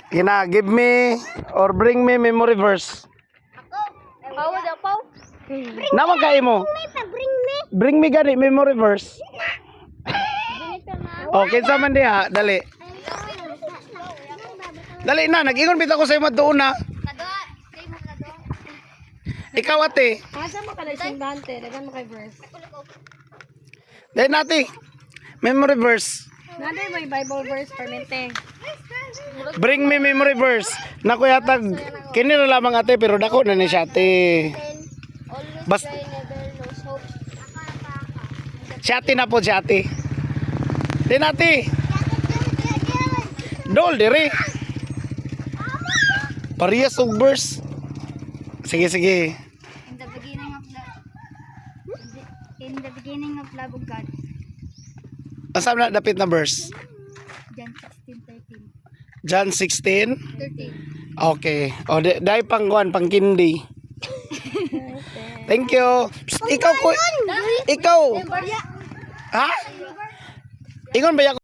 Give me or bring me memory verse. Pau daw, pau. Naman kayo mo. Bring me gani memory verse. Okay, sa man diha, dali. Dali na, nag-ingon bitaw ko sa imo doon na. Ikaw ate. Asa mo kala simbante, dagan mo kay verse. Dali nati. Memory verse. Nanay may Bible verse permente. Bring me memory verse. Naku yatag kini ra lamang ate pero dako na ni siya ate. Bas Siati na po siati. Din ate. Dol diri. Parehas og verse. Sige sige. In the beginning of love of God. Asa na dapit na verse? John 16:13. John 16. 13. Okay. O dai pangkuan pangkindi. Thank you. Psst, ikaw ko. Ikaw. Ha? Ingon ba